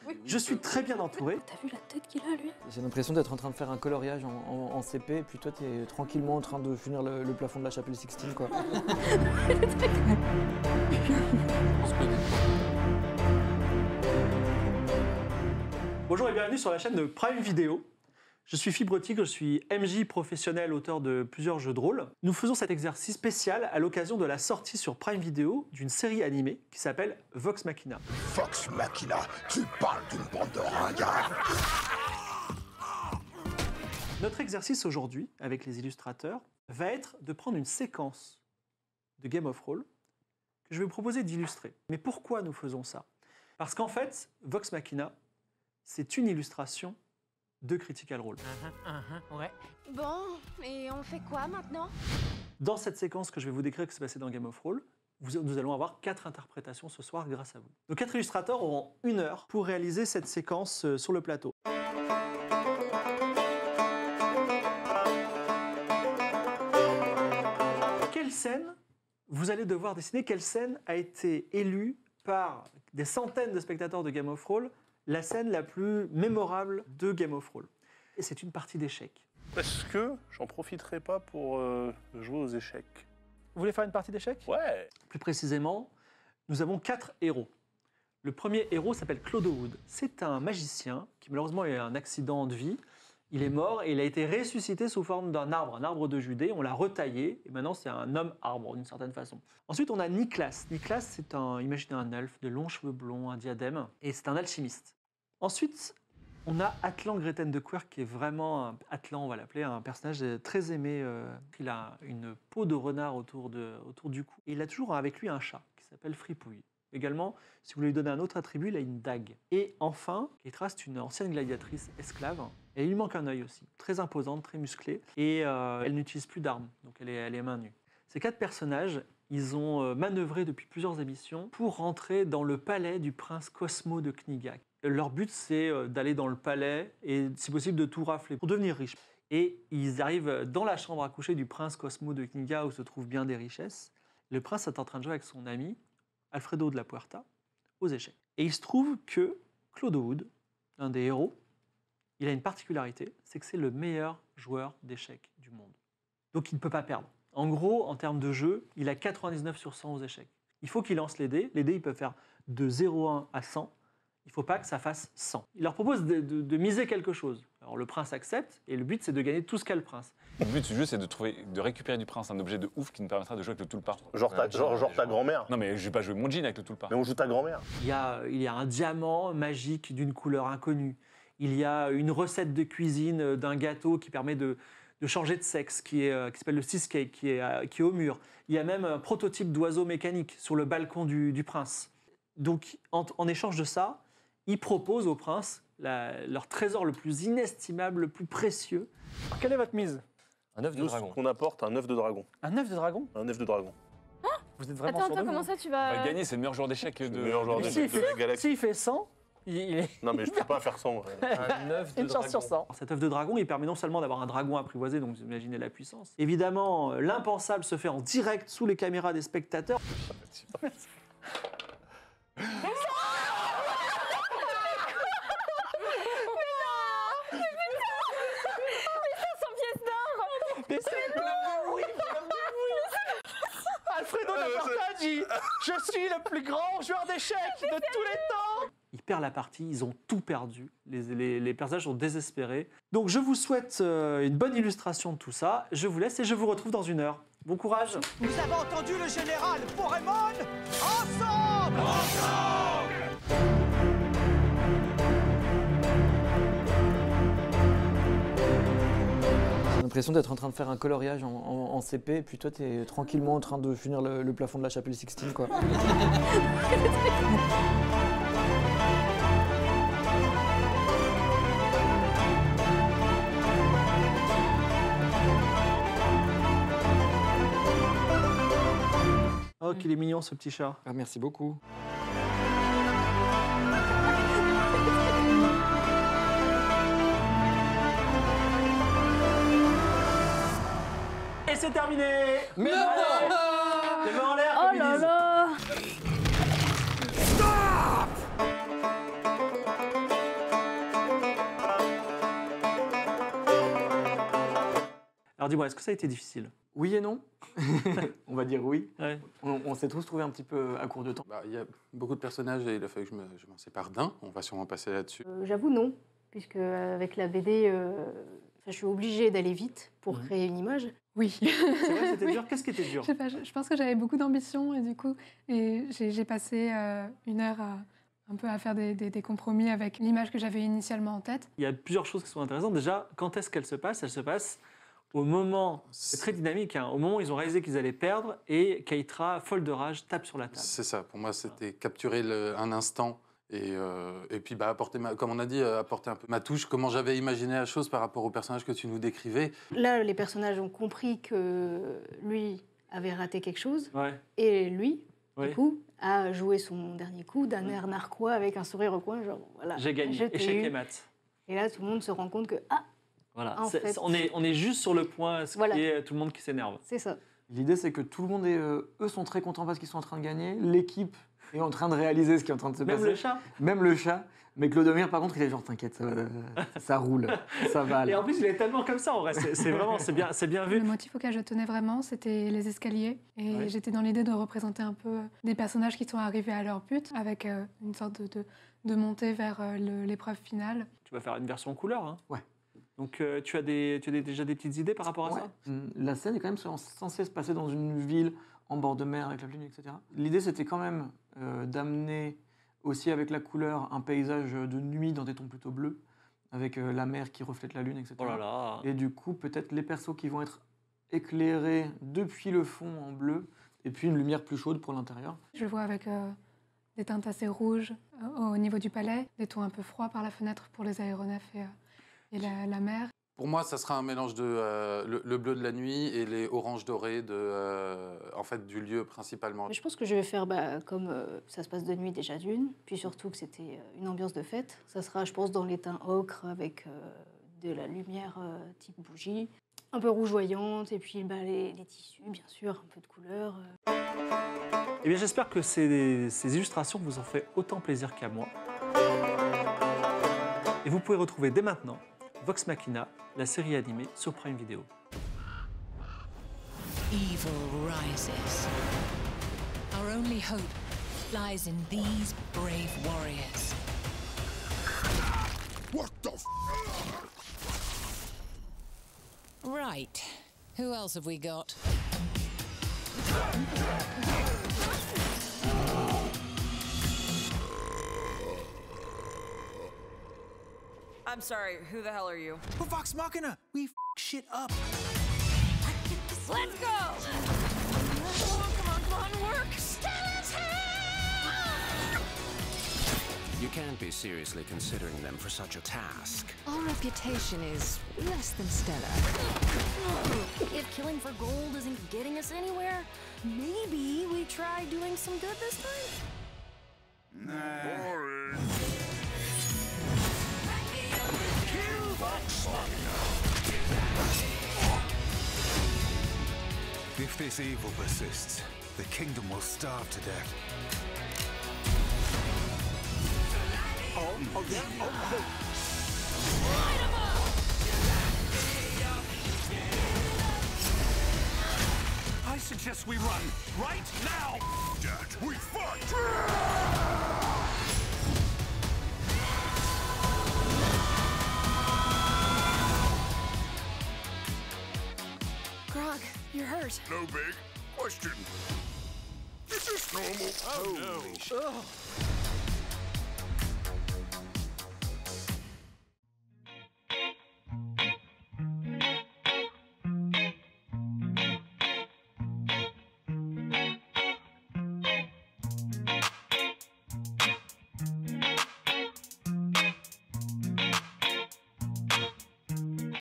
Oui. Je suis très bien entouré. T'as vu la tête qu'il a, lui? J'ai l'impression d'être en train de faire un coloriage en CP, et puis toi, t'es tranquillement en train de finir le plafond de la chapelle Sixtine, quoi. Bonjour et bienvenue sur la chaîne de Prime Video. Je suis Fibretic, je suis MJ professionnel, auteur de plusieurs jeux de rôle. Nous faisons cet exercice spécial à l'occasion de la sortie sur Prime Video d'une série animée qui s'appelle Vox Machina. Vox Machina, tu parles d'une bande de ringards. Notre exercice aujourd'hui, avec les illustrateurs, va être de prendre une séquence de Game of Roll que je vais vous proposer d'illustrer. Mais pourquoi nous faisons ça? Parce qu'en fait, Vox Machina, c'est une illustration de Critical Role. Ouais. Bon, et on fait quoi maintenant? Dans cette séquence que je vais vous décrire qui s'est passée dans Game of Roll, nous allons avoir 4 interprétations ce soir grâce à vous. Nos 4 illustrateurs auront 1 heure pour réaliser cette séquence sur le plateau. Quelle scène vous allez devoir dessiner? Quelle scène a été élue par des centaines de spectateurs de Game of Roll la scène la plus mémorable de Game of Roll? Et c'est une partie d'échecs. Est-ce que j'en profiterai pas pour jouer aux échecs? Vous voulez faire une partie d'échecs? Ouais. Plus précisément, nous avons 4 héros. Le premier héros s'appelle Claude Wood. C'est un magicien qui malheureusement a eu un accident de vie. Il est mort et il a été ressuscité sous forme d'un arbre, un arbre de Judée. On l'a retaillé et maintenant c'est un homme arbre d'une certaine façon. Ensuite on a Niklas. Niklas c'est imaginez un elfe, de longs cheveux blonds, un diadème, et c'est un alchimiste. Ensuite on a Atlan Greten de Quirk qui est vraiment, Atlan on va l'appeler, un personnage très aimé. Il a une peau de renard autour du cou. Et il a toujours avec lui un chat qui s'appelle Fripouille. Également, si vous voulez lui donner un autre attribut, il a une dague. Et enfin, Keitra, c'est une ancienne gladiatrice esclave. Et il lui manque un œil aussi, très imposante, très musclée. Et elle n'utilise plus d'armes, donc elle est main nue. Ces 4 personnages, ils ont manœuvré depuis plusieurs émissions pour rentrer dans le palais du prince Cosmo de Kniga. Leur but, c'est d'aller dans le palais et, si possible, de tout rafler pour devenir riches. Et ils arrivent dans la chambre à coucher du prince Cosmo de Kniga où se trouvent bien des richesses. Le prince est en train de jouer avec son ami Alfredo de la Puerta aux échecs. Et il se trouve que Claude Wood, un des héros, il a une particularité, c'est que c'est le meilleur joueur d'échecs du monde. Donc il ne peut pas perdre. En gros, en termes de jeu, il a 99 sur 100 aux échecs. Il faut qu'il lance les dés. Les dés, ils peuvent faire de 0,1 à 100. Il ne faut pas que ça fasse 100. Il leur propose de miser quelque chose. Alors le prince accepte, et le but, c'est de gagner tout ce qu'a le prince. Le but du jeu, c'est de récupérer du prince un objet de ouf qui nous permettra de jouer avec le Toulpa. Genre ta grand-mère. Non, mais je vais pas jouer mon jean avec le Toulpa. Mais on joue ta grand-mère. Il y a un diamant magique d'une couleur inconnue. Il y a une recette de cuisine d'un gâteau qui permet de changer de sexe, qui s'appelle le cheesecake, qui est au mur. Il y a même un prototype d'oiseau mécanique sur le balcon du prince. Donc, en échange de ça, ils proposent au prince leur trésor le plus inestimable, le plus précieux. Alors, quelle est votre mise? Un œuf de Nous, dragon. ce qu'on apporte, un œuf de dragon. Un œuf de dragon? Un œuf de dragon. Vous êtes vraiment Attends, sûr de vous, comment hein? ça tu On va vas... gagner, c'est le meilleur joueur d'échecs de. Le meilleur joueur Mais d'échecs de la galaxie. s'il fait 100, il est... Non, mais je peux pas faire 100. Un œuf de Une chance sur dragon. 100. Cet œuf de dragon, il permet non seulement d'avoir un dragon apprivoisé, donc vous imaginez la puissance. Évidemment, l'impensable se fait en direct sous les caméras des spectateurs. Mais c'est Alfredo de la Puerta dit « Je suis le plus grand joueur d'échecs de tous les temps !» Il perd la partie, ils ont tout perdu. Les personnages sont désespérés. Donc je vous souhaite une bonne illustration de tout ça. Je vous laisse et je vous retrouve dans 1 heure. Bon courage. Vous avez entendu le général Porémon? Ensemble! J'ai l'impression d'être en train de faire un coloriage en CP, et puis toi, t'es tranquillement en train de finir le plafond de la chapelle Sixtine, quoi. Oh, qu'il est mignon ce petit chat. Ah, merci beaucoup. Et c'est terminé. Mais Allez, les mains en l'air, Oh comme ils là disent. là! Alors dis-moi, est-ce que ça a été difficile? Oui et non. On va dire oui. Ouais. On s'est tous trouvés un petit peu à court de temps. Bah, il y a beaucoup de personnages et il a fallu que je m'en sépare d'un. On va sûrement passer là-dessus. J'avoue non, puisque avec la BD, je suis obligée d'aller vite pour créer une image. Oui. C'est vrai, c'était dur. Qu'est-ce qui était dur? Je sais pas, je pense que j'avais beaucoup d'ambition et du coup, j'ai passé 1 heure un peu à faire des compromis avec l'image que j'avais initialement en tête. Il y a plusieurs choses qui sont intéressantes. Déjà, quand est-ce qu'elle se passe? Elle se passe au moment, c'est très dynamique, hein, au moment où ils ont réalisé qu'ils allaient perdre et Keitra, folle de rage, tape sur la table. C'est ça. Pour moi, c'était capturer un instant et puis apporter, comme on a dit, apporter un peu ma touche, comment j'avais imaginé la chose par rapport au personnage que tu nous décrivais. Là, les personnages ont compris que lui avait raté quelque chose Ouais. et lui, Oui. du coup, a joué son dernier coup d'un air narquois avec un sourire au coin, genre voilà. J'ai gagné. je t'ai Échec eu. et mat. Et là, tout le monde se rend compte que Voilà. En fait. On est juste sur le point, ce Voilà. qui est tout le monde qui s'énerve. c'est ça. L'idée, c'est que tout le monde, eux, sont très contents parce qu'ils sont en train de gagner. L'équipe est en train de réaliser ce qui est en train de se Même passer. le chat. Même le chat. Mais Clodomir, par contre, il est genre, t'inquiète, ça roule, ça va aller. Et en plus, il est tellement comme ça, en vrai. C'est vraiment, c'est bien vu. Le motif auquel je tenais vraiment, c'était les escaliers. Et Ouais. j'étais dans l'idée de représenter un peu des personnages qui sont arrivés à leur but, avec une sorte de montée vers l'épreuve finale. Tu vas faire une version couleur, hein? Ouais. Donc, tu as déjà des petites idées par rapport à Ouais. ça? La scène est quand même censée se passer dans une ville en bord de mer avec la pluie, etc. L'idée, c'était quand même d'amener aussi avec la couleur un paysage de nuit dans des tons plutôt bleus, avec la mer qui reflète la lune, etc. Oh là là. Et du coup, peut-être les persos qui vont être éclairés depuis le fond en bleu, et puis une lumière plus chaude pour l'intérieur. Je le vois avec des teintes assez rouges au niveau du palais, des tons un peu froids par la fenêtre pour les aéronefs et la mer. Pour moi, ça sera un mélange de le bleu de la nuit et les oranges dorés en fait, du lieu principalement. Mais je pense que je vais faire comme ça se passe de nuit déjà d'une, puis surtout que c'était une ambiance de fête. Ça sera, je pense, dans les teints ocre avec de la lumière type bougie, un peu rougeoyante, et puis les tissus, bien sûr, un peu de couleur. Eh bien, j'espère que ces illustrations vous ont fait autant plaisir qu'à moi. Et vous pouvez retrouver dès maintenant Vox Machina, la série animée sur Prime Video. Evil rises. Our only hope lies in these brave warriors. What the f? Right. Who else have we got? I'm sorry, who the hell are you? Vox Machina, we shit up. Let's go! Come on, work! Stella's here! You can't be seriously considering them for such a task. Our reputation is less than stellar. If killing for gold isn't getting us anywhere, maybe we try doing some good this time? Boring. If this evil persists, the kingdom will starve to death. Oh, yeah. Oh. I suggest we run right now! Dad, we fight! Grog, you're hurt. No big question. Is this normal? Oh no!